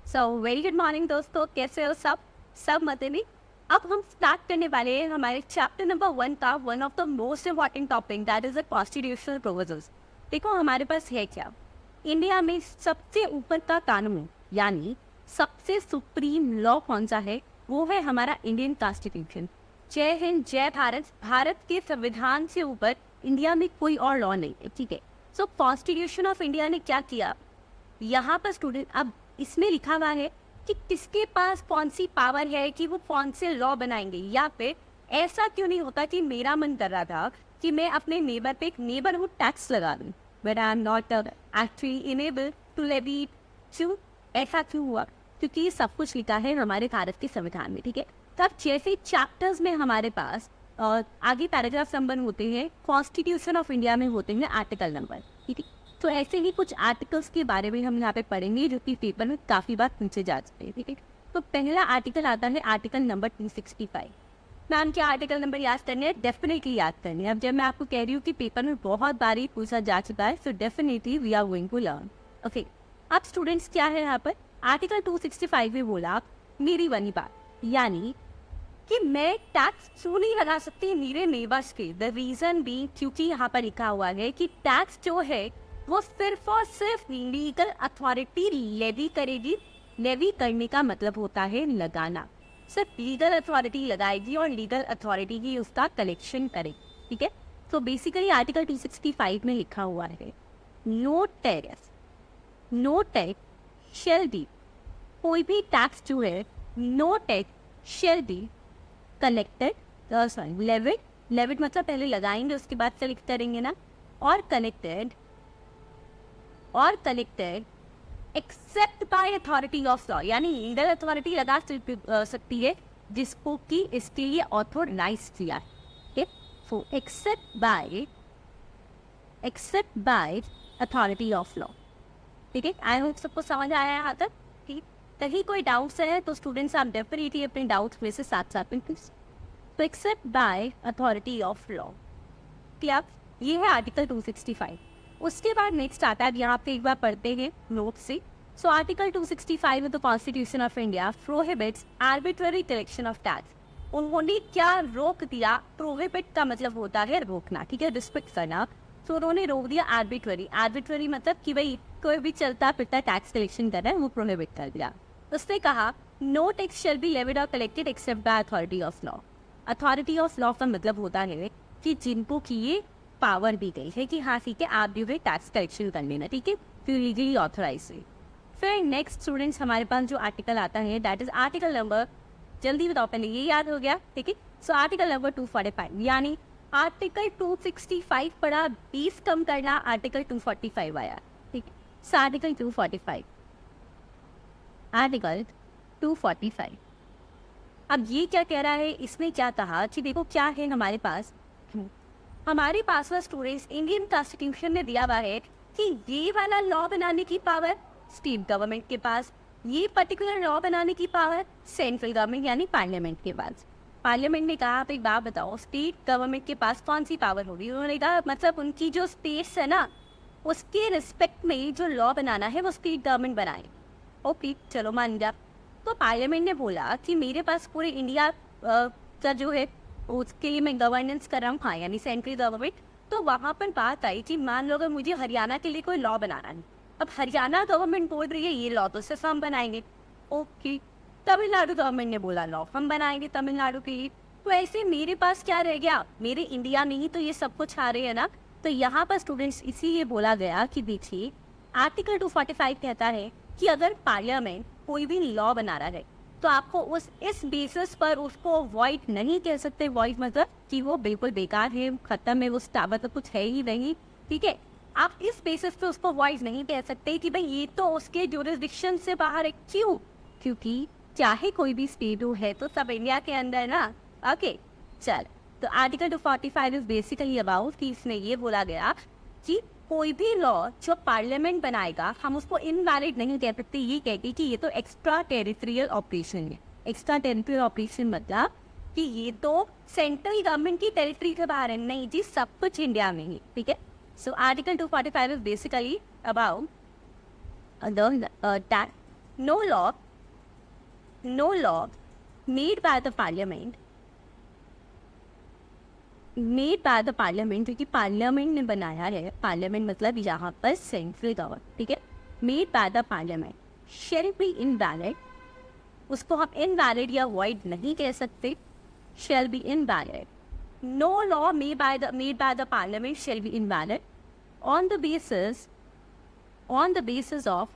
So very good morning दोस्तों, कैसे हो सब मजे में। अब हम स्टार्ट करने वाले हैं हमारे चैप्टर नंबर 1 का one of the most important topic, that is the constitutional provisions. देखो हमारे पास है क्या, इंडिया में सबसे ऊपर का कानून यानी सबसे सुप्रीम लॉ कौन सा है, वो है हमारा इंडियन कॉन्स्टिट्यूशन। जय हिंद जय भारत। भारत के संविधान से ऊपर इंडिया में कोई और लॉ नहीं है, ठीक है। सो कॉन्स्टिट्यूशन ऑफ इंडिया ने क्या किया, यहाँ पर स्टूडेंट अब इसमें लिखा हुआ है कि किसके पास कौन सी पावर है कि वो कौन से लॉ बनाएंगे, या फिर ऐसा क्यों नहीं होता कि मेरा मन कर रहा था कि मैं अपने नेबर पे एक नेबरहुड टैक्स लगा दूँ, but I am not actually enable to levy. क्यों ऐसा क्यों हुआ? क्योंकि ये सब कुछ लिखा है हमारे भारत के संविधान में, ठीक है। तब जैसे चैप्टर्स में हमारे पास आगे पैराग्राफ नंबर होते हैं, कॉन्स्टिट्यूशन ऑफ इंडिया में होते हैं आर्टिकल नंबर, ठीक है। तो ऐसे ही कुछ आर्टिकल्स के बारे में हम यहाँ पे पढ़ेंगे जो कि पेपर में काफ़ी बार पूछे जा चुके हैं, ठीक है। तो पहला आर्टिकल आता है आर्टिकल नंबर 265। मैम क्या आर्टिकल नंबर याद करने हैं? डेफिनेटली याद करने हैं। अब जब मैं आपको कह रही हूँ कि पेपर में बहुत बार ही पूछा जा चुका है, so definitely we are going to learn. Okay, अब स्टूडेंट्स क्या है यहाँ पर आर्टिकल 265 में बोला मेरी बनी बात, यानी कि मैं टैक्स क्यों नहीं लगा सकती मेरे नेबर्स के। द रीजन भी क्योंकि यहाँ पर लिखा हुआ है कि टैक्स जो है वो सिर्फ और सिर्फ लीगल अथॉरिटी लेवी करेगी। लेवी करने का मतलब होता है लगाना। सिर्फ लीगल अथॉरिटी लगाएगी और लीगल अथॉरिटी ही उसका कलेक्शन करेगी, ठीक है। तो बेसिकली आर्टिकल 265 में लिखा हुआ है no tax, no tax shall be, कोई भी टैक्स जो है no tax shall be collected, sorry levied, levied मतलब पहले लगाएंगे उसके बाद सेलेक्ट करेंगे ना, और collected except by authority of law, यानी लीगल अथॉरिटी लगा सकती है जिसको कि इसके लिए ऑथोराइज किया है, ठीक। So except by authority of law, ठीक है। आई होप सबको समझ आया यहाँ तक, ठीक। कहीं कोई डाउट्स है तो स्टूडेंट्स आप डेफिनेटली अपने डाउट्स में से साथ में प्लीज। तो accept by authority of law, क्या ये है आर्टिकल 265। उसके बाद नेक्स्ट आता है, यहाँ पे एक बार पढ़ते हैं नोट से। So article 265 of the constitution of India prohibits arbitrary collection of tax. उन्होंने क्या रोक दिया? प्रोहिबिट का मतलब होता है रोकना, ठीक है, रिस्ट्रिक्ट करना। तो उन्होंने रोक दिया आर्बिट्ररी। आर्बिट्ररी मतलब कि भाई कोई भी चलता फिरता टैक्स कलेक्शन कर रहा है वो प्रोहिबिट कर दिया। उसने कहा no tax shall be levied और collected except by authority of law. Authority of law का मतलब होता है कि जिनको की ये पावर दी गई है कि हाँ ठीक है आप भी टैक्स कलेक्शन कर लेना, ठीक है, फिर लीगली ऑथराइज है। फिर नेक्स्ट स्टूडेंट्स हमारे पास जो आर्टिकल आता है दैट इज आर्टिकल नंबर, जल्दी बताओ पहले ये याद हो गया, ठीक है। सो आर्टिकल नंबर 245, यानी आर्टिकल 265 पढ़ा 20 कम करना, आर्टिकल 245 आया, ठीक है। सो आर्टिकल 245 अब ये क्या कह रहा है, इसने क्या कहा कि देखो क्या है हमारे पास में स्टूडेंट्स इंडियन कॉन्स्टिट्यूशन ने दिया हुआ है कि ये वाला लॉ बनाने की पावर स्टेट गवर्नमेंट के पास, ये पर्टिकुलर लॉ बनाने की पावर सेंट्रल गवर्नमेंट यानी पार्लियामेंट के पास। पार्लियामेंट ने कहा आप एक बात बताओ स्टेट गवर्नमेंट के पास कौन सी पावर होगी? उन्होंने कहा मतलब उनकी जो स्टेट्स है ना उसके रिस्पेक्ट में जो लॉ बनाना है वो स्टेट गवर्नमेंट बनाए। ओके चलो मान गया। तो पार्लियामेंट ने बोला कि मेरे पास पूरे इंडिया का जो है उसके लिए मैं गवर्नेंस कर रहा हूँ, हाँ यानी सेंट्रल गवर्नमेंट। तो वहाँ पर बात आई कि मान लो अगर मुझे हरियाणा के लिए कोई लॉ बनाना है, अब हरियाणा गवर्नमेंट बोल रही है ये लॉ तो सिर्फ हम बनाएंगे। ओके, तमिलनाडु गवर्नमेंट ने बोला लॉ हम बनाएंगे तमिलनाडु के लिए। तो ऐसे मेरे पास क्या रह गया, मेरे इंडिया में ही तो ये सब कुछ आ रहे हैं ना। तो यहाँ पर स्टूडेंट्स इसीलिए बोला गया कि देखिए आर्टिकल 245 कहता है कि अगर पार्लियामेंट कोई भी लॉ बना रहा है तो आपको इस बेसिस पर उसको वॉइड नहीं कह सकते। वॉइड मतलब कि वो बिल्कुल बेकार है, खत्म है, वो मतलब कुछ है ही नहीं, ठीक है। आप इस बेसिस पे उसको वॉइड नहीं कह सकते कि भाई ये तो उसके ज्यूरिसडिक्शन से बाहर है। क्यों? क्योंकि चाहे कोई भी स्टेट हो है तो सब इंडिया के अंदर ना। ओके चल, तो आर्टिकल 245 इज बेसिकली अबाउट कि इसमें ये बोला गया कि कोई भी लॉ जो पार्लियामेंट बनाएगा हम उसको इनवैलिड नहीं कह सकते। ये कहती कि ये तो एक्स्ट्रा टेरिटोरियल ऑपरेशन है। एक्स्ट्रा टेरिटोरियल ऑपरेशन मतलब कि ये तो सेंट्रल गवर्नमेंट की टेरिटरी के बाहर है, नहीं जी सब कुछ इंडिया में ही, ठीक है। So article 245 is basically about no law made by the parliament क्योंकि पार्लियामेंट ने बनाया है, पार्लियामेंट मतलब यहाँ पर सेंट्रल गवर्नमेंट, ठीक है, made by the parliament shall be invalid, उसको हम इनवैलिड या वॉइड नहीं कह सकते, shall be invalid. No law made by the parliament shall be invalid on the basis of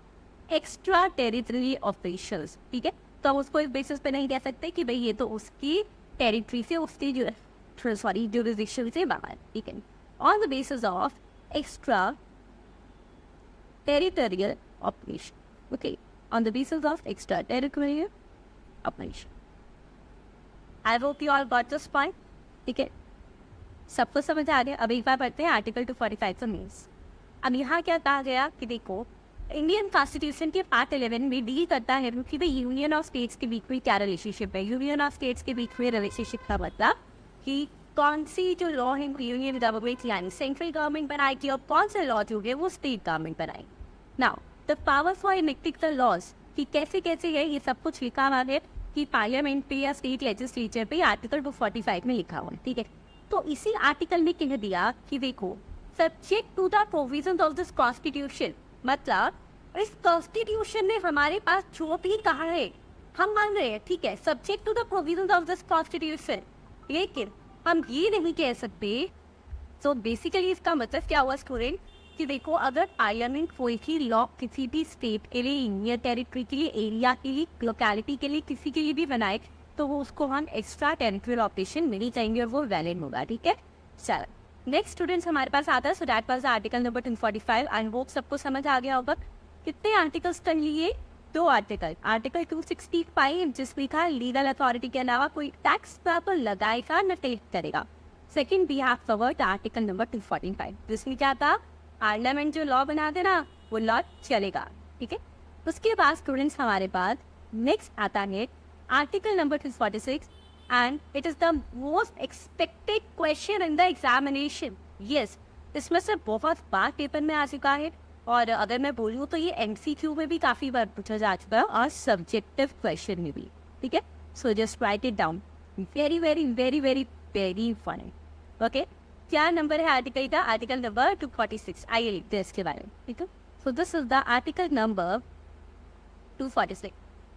extra territory officials, ठीक है. तो हम उसको इस बेसिस पे नहीं कह सकते कि भाई ये तो उसकी टेरिटरी से, उसकी jurisdiction से बाहर, ठीक है. On the basis of extra territorial operation, okay, on the basis of extra territorial operation. I hope you all got this point, ठीक है, सबको समझ आ गया. अब एक बार पढ़ते हैं आर्टिकल 245 का मीन्स. अब यहाँ क्या कहा गया कि देखो इंडियन कॉन्स्टिट्यूशन के पार्ट 11 में डील करता है कि भाई यूनियन ऑफ स्टेट्स के बीच में क्या रिलेशनशिप है. यूनियन ऑफ स्टेट्स के बीच में रिलेशनशिप का मतलब कि कौन सी जो लॉ है यूनियन गवर्नमेंट यानी सेंट्रल गवर्नमेंट बनाएगी और कौन से लॉ जो है वो स्टेट गवर्नमेंट बनाएगी. Now the power for enacting the laws कि कैसे कैसे है ये सब कुछ लिखा हुआ है कि पार्लियामेंट पे या स्टेट लेजिस्लेचर पे आर्टिकल 245 में लिखा हुआ है, ठीक है. तो इसी आर्टिकल में कह दिया कि देखो subject to the provisions of this constitution, मतलब इस कॉन्स्टिट्यूशन ने हमारे पास जो भी कहा है हम मान रहे हैं, ठीक है, subject to the provisions of this constitution. लेकिन हम ये नहीं कह सकते. तो बेसिकली इसका मतलब क्या हुआ स्टूडेंट कि देखो अगर पार्लियामेंट कोई भी लॉ किसी भी स्टेट के लिए, इंडियन टेरिटरी के लिए, एरिया के लिए, लोकेलिटी के लिए, किसी के लिए भी बनाए तो वो उसको हम एक्स्ट्रा टेरिटोरियल ऑपरेशन मिली जाएंगे और वो वैलिड होगा, ठीक है. चलो नेक्स्ट स्टूडेंट्स हमारे पास आता है. So that was article number 245. I hope सबको समझ आ गया होगा. कितने आर्टिकल्स कर लिए? 2 आर्टिकल. आर्टिकल 265 जिसमें लिखा लीगल अथॉरिटी के अलावा कोई टैक्स तो लगाएगा न टेस्ट करेगा. Second we have covered article number 245 जिसमें क्या था, पार्लियामेंट जो लॉ बना दे ना वो लॉ चलेगा, ठीक है. उसके बाद स्टूडेंट्स हमारे पास नेक्स्ट आता है article number 246 and it is the most expected question in the examination. Yes, इसमें से बहुत बार पेपर में आ चुका है और अगर मैं बोलूँ तो ये एमसीक्यू में भी काफ़ी बार पूछा जा चुका है और सब्जेक्टिव क्वेश्चन में भी, ठीक है. So just right it down, very very very very very funny. Okay, क्या नंबर है आर्टिकल का? Article number 246. आइए लिखते हैं इसके बारे में, ठीक है. सो this is the article number 246.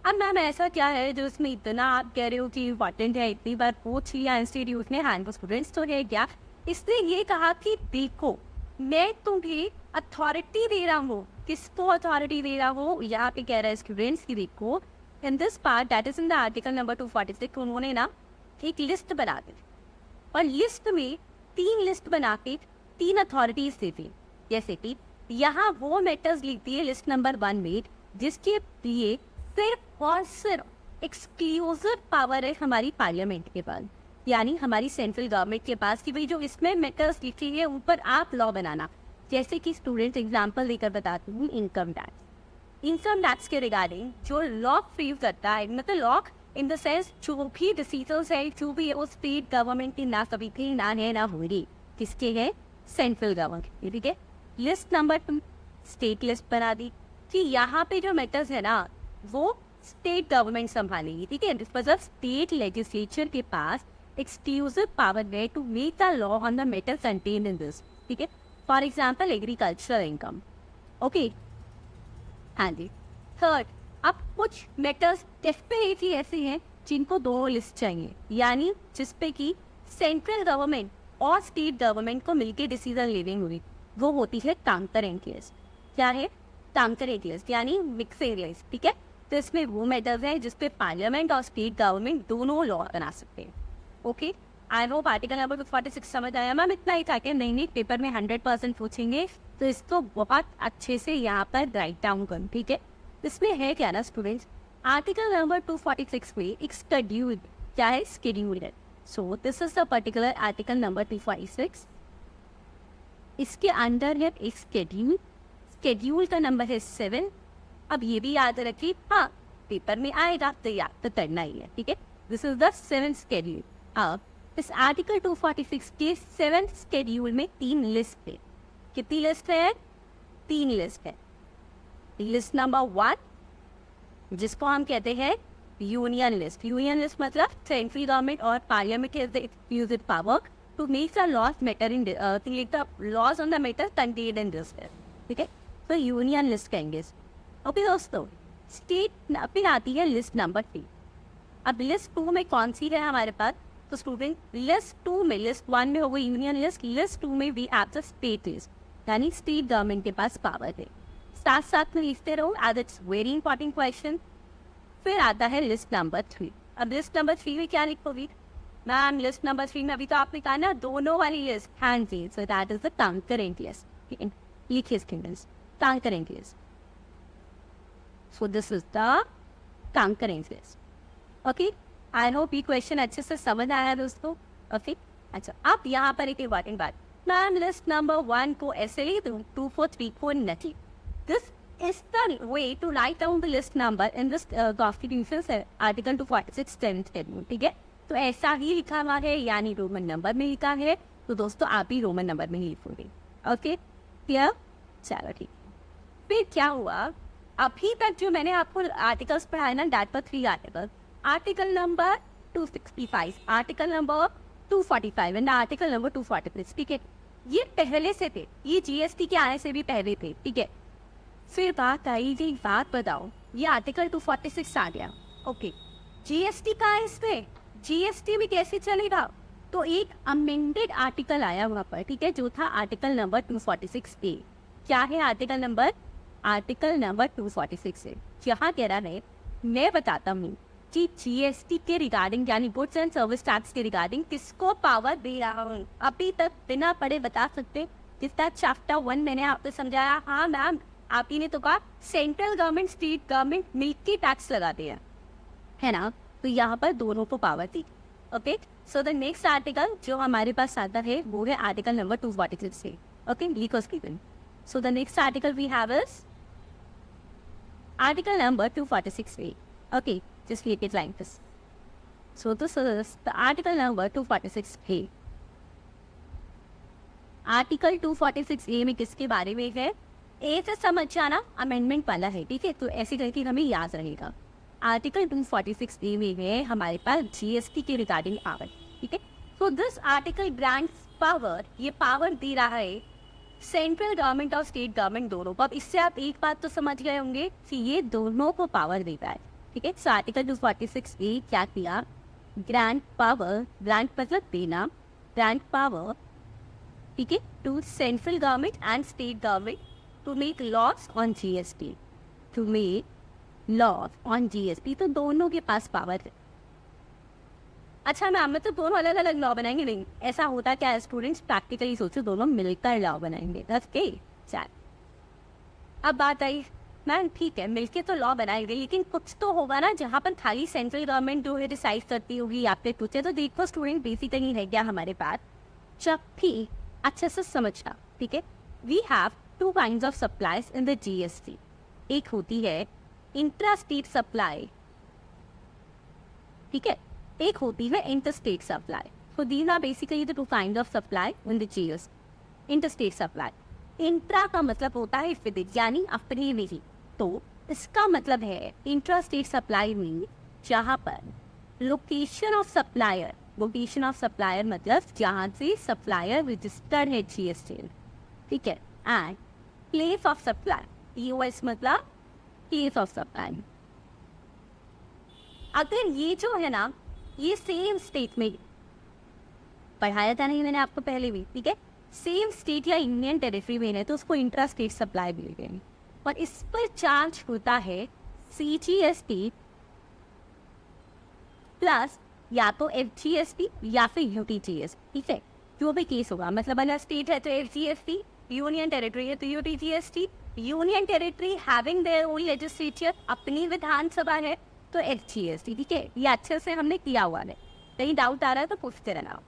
अब मैम ऐसा क्या है जो इसमें इतना आप कह रहे हो कि इम्पॉर्टेंट है, इतनी बार पूछ लिया इंस्टीट्यूट ने हैंड स्टूडेंट्स, तो है क्या इसने ये कहा कि देखो मैं तुम्हें अथॉरिटी दे रहा हूँ. किसको अथॉरिटी दे रहा हूँ? यहाँ पे कह रहा है स्टूडेंट्स की देखो in this part that is in the article number 246 उन्होंने ना एक लिस्ट बना दी और लिस्ट में 3 लिस्ट बना के 3 अथॉरिटीज देती. जैसे कि यहाँ वो मैटर्स लिखती है लिस्ट नंबर 1 में जिसके लिए सिर्फ और सिर्फ एक्सक्लूसिव पावर है हमारी पार्लियामेंट के पास, यानी हमारी सेंट्रल गवर्नमेंट के पास कि भाई जो इसमें मैटर्स लिखी है उन पर आप लॉ बनाना. जैसे कि स्टूडेंट्स एग्जांपल देकर बताती हूँ, इनकम टैक्स के रिगार्डिंग जो लॉ फ्रेम करता है, मतलब लॉ इन द सेंस जो भी डिसीजंस है जो भी है वो स्टेट गवर्नमेंट की ना कभी थी ना है ना होगी, किसके है? सेंट्रल गवर्नमेंट, ठीक है. लिस्ट नंबर 2 स्टेट लिस्ट बना दी कि यहाँ पे जो मैटर्स है ना वो स्टेट गवर्नमेंट संभालेगी, ठीक है. मतलब स्टेट लेजिस्लेचर के पास एक्सक्लूसिव पावर है to make the law on the matter contained in this, ठीक है. For example agricultural income, okay. हाँ जी. थर्ड, अब कुछ मैटर्स डेफिनेटली ऐसे हैं जिनको 2 लिस्ट चाहिए, यानी जिसपे कि सेंट्रल गवर्नमेंट और स्टेट गवर्नमेंट को मिलकर डिसीजन लेनी हुई, वो होती है काउंटर एंक्लेस. क्या है? काउंटर एंक्लेस यानी मिक्सिंग लिस्ट, ठीक है. तो इसमें वो मैटर्स हैं जिसपे पार्लियामेंट और स्टेट गवर्नमेंट दोनों लॉ बना सकते हैं. Okay, I hope article number 246 समझ आया. मैम इतना ही था कि नहीं पेपर में 100% पूछेंगे तो इसको बहुत अच्छे से यहाँ पर राइट डाउन करो, ठीक है. इसमें है क्या ना स्टूडेंट्स, आर्टिकल नंबर 246 में एक शेड्यूल, क्या है? शेड्यूल है. सो this is the particular article number 246. इसके अंदर है एक शेड्यूल, शेड्यूल का नंबर है 7. अब ये भी याद रखिए, हाँ पेपर में आएगा तो याद तो करना ही है, ठीक है. This is the 7th schedule. अब इस आर्टिकल 246 के 7th शेड्यूल में 3 लिस्ट है. कितनी लिस्ट है? 3 लिस्ट है. लिस्ट नंबर 1, जिसको हम कहते हैं यूनियन लिस्ट. यूनियन लिस्ट मतलब सेंट्रल गवर्नमेंट और parliament use it power to make the laws matter in the laws on the matter contained in this. ठीक है, तो यूनियन लिस्ट कहेंगे. ओके दोस्तों, स्टेट फिर आती है लिस्ट नंबर 3. अब लिस्ट 2 में कौन सी है हमारे पास? तो स्टूडेंट लिस्ट 2 में, लिस्ट 1 में हो गई यूनियन लिस्ट, लिस्ट 2 में we have the state list, यानी स्टेट गवर्नमेंट के पास पावर है. साथ साथ में लिखते रहो as it's very important question. फिर आता है लिस्ट नंबर 3. अब लिस्ट नंबर 3 में क्या लिखोगी मैम? लिस्ट नंबर 3 में अभी तो आपने कहा ना दोनों वाली लिस्ट, हाँ जी, so that is the concurrent list. लिखिए students, concurrent list. So this is the concurrent list. Okay, I hope ये क्वेश्चन अच्छे से समझ आया दोस्तों. ओके, अच्छा, अब यहाँ पर एक इम्पॉर्टेंट बात, मैम लिस्ट नंबर 1 को ऐसे ही 2 4 3 4 नहीं. This is the way to write down the list number in this constitution article 246 10th schedule. ठीक है, तो ऐसा ही लिखा हुआ है, यानी रोमन नंबर में लिखा है, तो दोस्तों आप ही रोमन नंबर में ही लिखोगे. Okay clear? चलो ठीक. फिर क्या हुआ, अभी तक जो मैंने आपको आर्टिकल्स पढ़ाया ना, दैट पर 3 article, article number 265, article number 245 and article number 246. ठीक है, ये पहले से थे, ये जीएसटी के आने से भी पहले थे. ठीक है, फिर बात आई कि बात बताओ, ये आर्टिकल 246 आ गया. ओके, जीएसटी का है इसमें, जीएसटी में कैसे चलेगा? तो एक अमेंडेड आर्टिकल आया वहाँ पर. ठीक है, जो था आर्टिकल नंबर 246A. क्या है आर्टिकल नंबर? आर्टिकल नंबर 246 है. यहाँ कह रहा है, मैं बताता हूँ कि जीएसटी के रिगार्डिंग, यानी गुड्स एंड सर्विस टैक्स के रिगार्डिंग किसको पावर दे रहा हूँ. अभी तक बिना पढ़े बता सकते, जिसका चैप्टर 1 मैंने आपको समझाया. हाँ मैम, आप ही ने तो कहा सेंट्रल गवर्नमेंट स्टेट गवर्नमेंट मिलके टैक्स लगाते हैं, है ना, तो यहाँ पर दोनों को पावर थी. Okay, so the next article जो हमारे पास आता है वो है आर्टिकल नंबर 246 है. ओके, लिखो Steven. So the next article we have is article number 246A. Okay, just leave it like this. So this is the article number 246A. Article 246A में किसके बारे में है? ए से समझ जाना, अमेंडमेंट वाला है. ठीक है, तो ऐसे करके हमें याद रहेगा. आर्टिकल 246A में है हमारे पास जीएसटी के रिगार्डिंग पावर. ठीक है, तो दिस आर्टिकल ग्रांट्स पावर, ये पावर दे रहा है सेंट्रल गवर्नमेंट और स्टेट गवर्नमेंट दोनों को. अब इससे आप एक बात तो समझ गए होंगे कि ये दोनों को पावर देता है. ठीक है, सो आर्टिकल 246A क्या किया? ग्रांट पावर, ग्रांट मतलब देना, ग्रांट पावर, ठीक है, to central government and state government to make laws on GST, to make laws on GST. तो दोनों के पास पावर है. अच्छा मैम, मैं तो दोनों अलग अलग लॉ बनाएंगे? नहीं, ऐसा होता क्या है स्टूडेंट्स, प्रैक्टिकली सोचो, दोनों मिलकर लॉ बनाएंगे. ओके, चल. अब बात आई मैम, ठीक है मिलके तो लॉ बनाएंगे, लेकिन कुछ तो होगा ना जहाँ पर खाली सेंट्रल गवर्नमेंट जो है डिसाइड करती होगी या फिर कुछ है. तो देखो स्टूडेंट, बेसिकली है क्या हमारे पास, जब भी अच्छे से समझना. ठीक है, we have two kinds of supplies in the GST. एक होती है इंट्रा-स्टेट सप्लाई, ठीक है, एक होती है inter-state supply. So these are basically the two kinds of supply in the GST. Inter-state supply, intra का मतलब होता है विदित, यानी अपने में ही. तो इसका मतलब है इंट्रा-स्टेट सप्लाई में जहाँ पर location of supplier, location of supplier मतलब जहाँ से सप्लायर रजिस्टर्ड है GST. ठीक है, and place of supply, US मतलब प्लेस ऑफ सप्लाई. अगर ये जो है ना, ये सेम स्टेट में पढ़ाया था नहीं मैंने आपको पहले भी. ठीक है, सेम स्टेट या इंडियन टेरिटरी में है तो उसको इंट्रा स्टेट सप्लाई बोलते हैं. और इस पर चार्ज होता है CGST प्लस या तो FGST या फिर UTGST. ठीक है, जो भी केस होगा, मतलब अगर स्टेट है तो FGST, यूनियन टेरिटरी है तो UTGST. Union territory having their own legislature, अपनी विधानसभा है तो FGST. ठीक है, ये अच्छे से हमने किया हुआ है, कहीं डाउट आ रहा है तो पूछते रहना.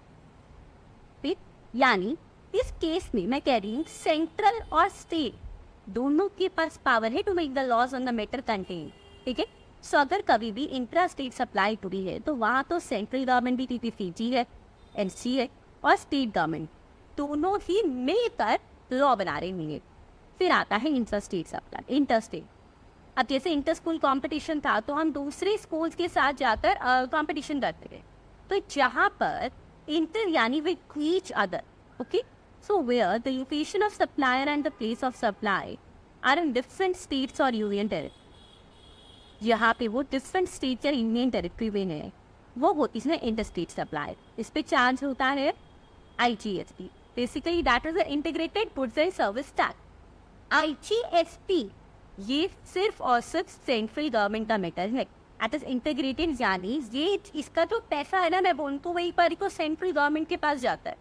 ठीक, यानी इस केस में मैं कह रही हूँ सेंट्रल और स्टेट दोनों के पास पावर है to make the laws on the matter contain. ठीक है, सो अगर कभी भी इंट्रा स्टेट सप्लाई हुई है तो वहाँ तो सेंट्रल गवर्नमेंट भी TPCG है, NC है, और स्टेट गवर्नमेंट दोनों ही मिलकर लॉ बना रहे होंगे. फिर आता है inter state supply, inter state. अब जैसे इंटर स्कूल कॉम्पिटिशन था तो हम दूसरे स्कूल्स के साथ जाकर कॉम्पिटिशन करते थे। तो जहाँ पर इंटर यानी with each other, okay, so where the location of supplier and the place of supply are in different states और यूनियन टेरिटरी, यहाँ पे वो डिफरेंट स्टेट या यूनियन टेरिटरी में है, वो होती है इंटर स्टेट सप्लाई। इस पे चार्ज होता है IGST, basically that is integrated goods and service tax. IGST ये सिर्फ और सिर्फ सेंट्रल गवर्नमेंट का मैटर है, एट इज इंटीग्रेटेड, यानी ये इसका जो पैसा है ना, मैं बोलूँ तो वही पर को सेंट्रल गवर्नमेंट के पास जाता है,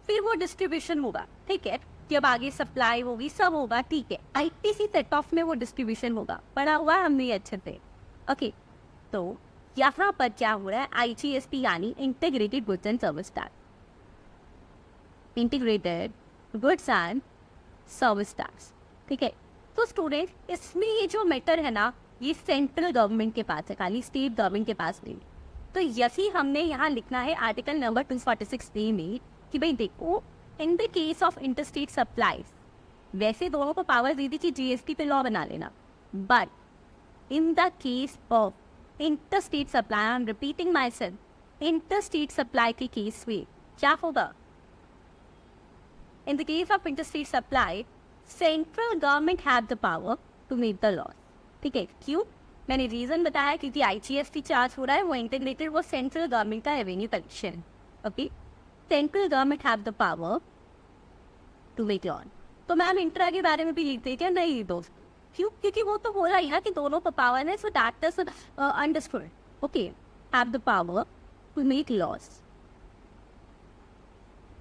फिर वो डिस्ट्रीब्यूशन होगा, ठीक है, जब आगे सप्लाई होगी सब होगा, ठीक है, ITC सेट ऑफ में वो डिस्ट्रीब्यूशन होगा, पढ़ा हुआ है हमने अच्छे से, ओके। तो यहाँ पर क्या हो रहा है, IGST यानी integrated goods and service tax, integrated goods and service tax, ठीक है। तो स्टूडेंट इसमें ये जो मैटर है ना, ये सेंट्रल गवर्नमेंट के पास है, खाली स्टेट गवर्नमेंट के पास नहीं। तो यही हमने यहाँ लिखना है आर्टिकल नंबर 246A में कि भाई देखो, इन the case of interstate supplies, वैसे दोनों को पावर दी थी कि GST पे लॉ बना लेना, but in the case of interstate supply, I am repeating myself, interstate supply के केस में क्या होगा, in the case of interstate supply central government have the power to make the law, ठीक है। क्यों, मैंने रीजन बताया, क्योंकि IGST चार्ज हो रहा है वो इंटीग्रेटेड, वो सेंट्रल गवर्नमेंट का revenue collection, okay. Central government have the power to make law. तो मैम इंट्रा के बारे में भी लिखते क्या, नहीं दोस्त, क्यों, क्योंकि वो तो हो रहा है कि दोनों का पावर है, so that is understood, okay, have the power to make laws,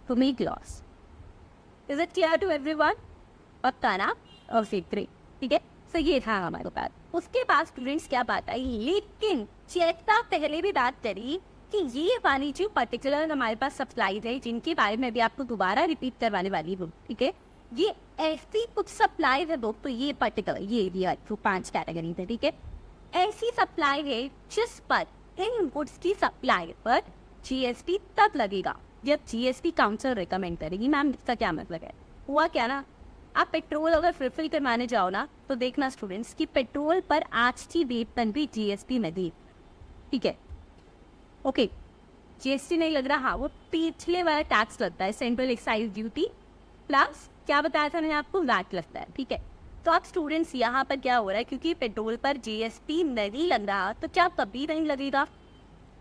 to make laws. Is it clear to everyone? पक्का ना? ओके ग्रेट, ठीक है। सो ये था हमारे पास। उसके बाद स्टूडेंट्स क्या बात आई, लेकिन जैसा पहले भी बात करी कि ये वाली जो पर्टिकुलर हमारे पास सप्लाईज है, जिनके बारे में भी आपको दोबारा रिपीट करवाने वाली हूँ, ठीक है, ये ऐसी कुछ सप्लाईज है दोस्तों, ये पर्टिकुलर ये जो 5 कैटेगरी थे, ठीक है, ऐसी सप्लाई है जिस पर इन गुड्स की सप्लाई पर GST तब लगेगा जब GST काउंसिल रिकमेंड करेगी। मैम इसका क्या मतलब है, हुआ क्या ना, आप पेट्रोल अगर फिल करवाने जाओ ना, तो देखना स्टूडेंट्स कि पेट्रोल पर आज की डेट पर भी GST नहीं, ठीक है, ओके, GST नहीं लग रहा, हाँ वो पिछले वाला टैक्स लगता है, सेंट्रल एक्साइज ड्यूटी प्लस क्या बताया था मैंने आपको, वैट लगता है, ठीक है। तो आप स्टूडेंट्स यहाँ पर क्या हो रहा है, क्योंकि पेट्रोल पर GST नहीं लग रहा, तो क्या कभी नहीं लगेगा,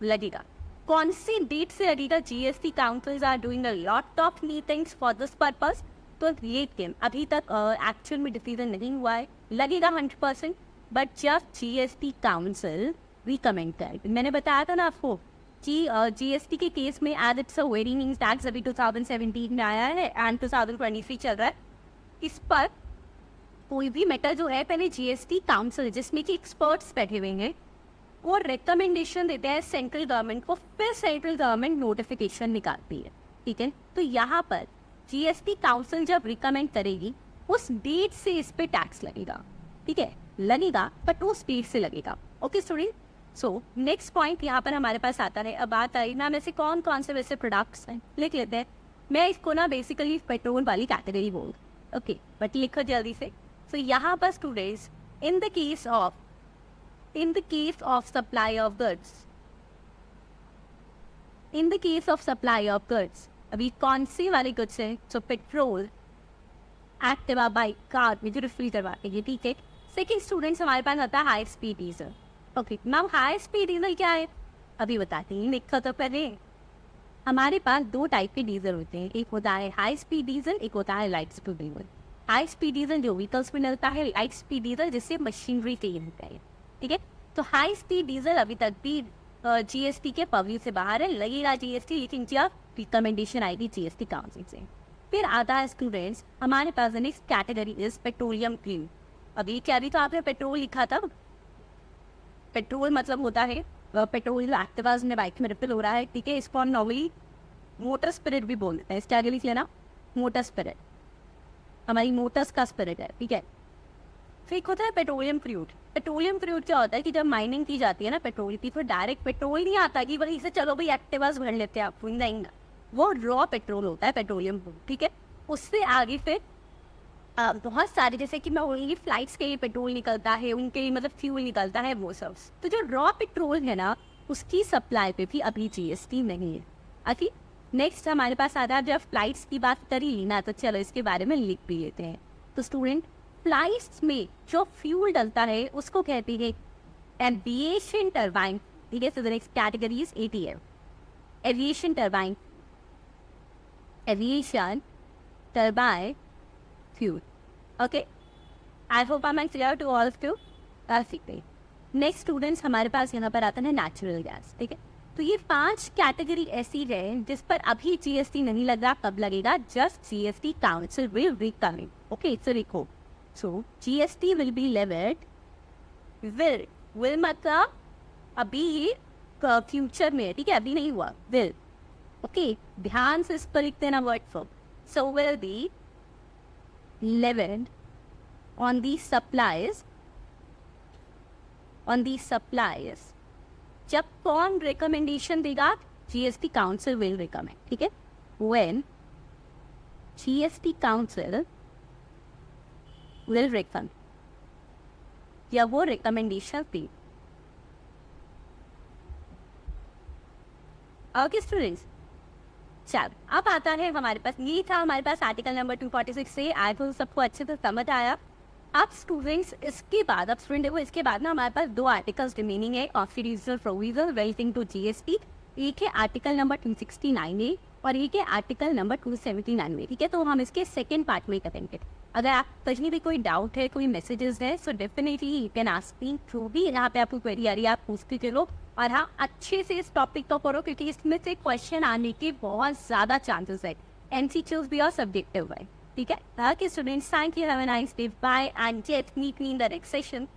लगेगा। कौन सी डेट से लगेगा, GST councils are doing a lot of meetings for this purpose, तो लेकिन अभी तक एक्चुअल में डिसीजन नहीं हुआ है, लगेगा 100%, बट जब GST काउंसिल रिकमेंड करेगी, मैंने बताया था ना आपको कि GST के केस में as it's a very means tax अभी 2017 में आया है एंड 2023 चल रहा है, इस पर कोई भी मैटर जो है पहले GST काउंसिल जिसमें कि एक्सपर्ट्स बैठे हुए हैं वो रिकमेंडेशन देते हैं सेंट्रल गवर्नमेंट को, फिर सेंट्रल गवर्नमेंट नोटिफिकेशन निकालती है, ठीक है। तो यहाँ पर GST काउंसिल जब रिकमेंड करेगी उस डेट से इस पे टैक्स लगेगा, ठीक है, लगेगा बट उस डेट से लगेगा, okay student. So next point यहाँ पर हमारे पास आता है, अब बात आई ना वैसे कौन कौन से वैसे प्रोडक्ट्स हैं, लिख लेते हैं। मैं इसको ना बेसिकली पेट्रोल वाली कैटेगरी बोल, ओके, बट लिखो जल्दी से। सो यहाँ पर students in the case of supply of goods, in the case of supply of goods, अभी कौन सी वाली गुड्स है, सो पेट्रोल, एक्टिवा, बाइक, कार में जो रिफिल करवाएंगे, ठीक है। सेकेंड स्टूडेंट्स हमारे पास आता है high speed diesel, okay. Now high speed diesel क्या है अभी बताते हैं, लिखा तो पहले। हमारे पास 2 टाइप के डीजल होते हैं, एक होता है हाई स्पीड डीजल, एक होता है light speed diesel. High speed diesel जो व्हीकल्स में मिलता है, लाइट स्पीड डीजल जिससे मशीनरी से होता है, ठीक है। तो हाई स्पीड डीजल अभी तक भी GST के पव्यू से बाहर है, लगेगा GST, लेकिन क्या रिकमेंडेशन आएगी GST काउंसिल से। फिर आता है स्टूडेंट्स हमारे पास next category is petroleum crude. अभी क्या भी तो आपने पेट्रोल लिखा था, पेट्रोल मतलब होता है पेट्रोल एक्टिवाज में बाइक में रिफिल हो रहा है, ठीक है। इसको हम नॉर्मली मोटर स्पिरिट भी बोल देते हैं, इसके आगे लिख लेना मोटर स्पिरिट, हमारी मोटर्स का स्पिरिट है, ठीक है। फिर होता है पेट्रोलियम क्रूड। पेट्रोलियम क्रूड क्या होता है कि जब माइनिंग की जाती है ना पेट्रोल की, तो डायरेक्ट पेट्रोल नहीं आता कि भाई इसे चलो भाई एक्टिवास भर लेते हैं आप, नहीं, वो रॉ पेट्रोल होता है पेट्रोलियम क्रूड, ठीक है। उससे आगे फिर बहुत सारे, जैसे कि मैं बोलूँगी फ्लाइट्स के लिए पेट्रोल निकलता है, उनके लिए मतलब फ्यूल निकलता है, वो सब। तो जो रॉ पेट्रोल है ना, उसकी सप्लाई पे भी अभी जीएसटी नहीं है। अभी नेक्स्ट हमारे पास आता है, जब फ्लाइट्स की बात करी ली ना, तो चलो इसके बारे में लिख भी लेते हैं। तो स्टूडेंट, फ्लाइट्स में जो फ्यूल डलता है उसको कहते हैं एविएशन टरबाइन। ठीक है, so the next category is ATM, aviation turbine, aviation turbine fuel. Okay, I hope I am clear to all of you. Next students, हमारे पास यहाँ पर आता है नेचुरल गैस। ठीक है, तो ये 5 कैटेगरी ऐसी है जिस पर अभी जीएसटी नहीं लग रहा। कब लगेगा? Just GST council will be coming. Okay, so लिखो, so GST will be levied, will मतलब अभी फ्यूचर में, ठीक है, अभी नहीं हुआ, विल। ओके, ध्यान से इस पर लिख देना word form. So will be levied on the supplies, जब कौन रिकमेंडेशन देगा? GST council will recommend. ठीक है, when GST council will recommend, या वो रिकमेंडेशन दी। ओके स्टूडेंट्स, चल अब आता है हमारे पास, ये था हमारे पास आर्टिकल नंबर 246 से। आई तो सबको अच्छे से समझ आया। अब स्टूडेंट्स इसके बाद, अब स्टूडेंट देखो, इसके बाद ना हमारे पास 2 आर्टिकल्स रिमेनिंग है constitutional provision relating to GST. एक है आर्टिकल नंबर 269A और एक है आर्टिकल नंबर 279A। ठीक है, तो हम इसके सेकेंड पार्ट में करेंगे। अगर आप कहीं भी कोई डाउट है, कोई मैसेजेस है, so definitely you can ask me through भी। यहाँ पे आपको क्वेरी आ रही है, आप पूछते चलो। और हाँ, अच्छे से इस टॉपिक को पढ़ो, क्योंकि इसमें से क्वेश्चन आने के बहुत ज़्यादा चांसेस है। एमसीक्यूज भी और सब्जेक्टिव है। ठीक है, ताकि students, thank you, have a nice day, bye and get meet me in the next session.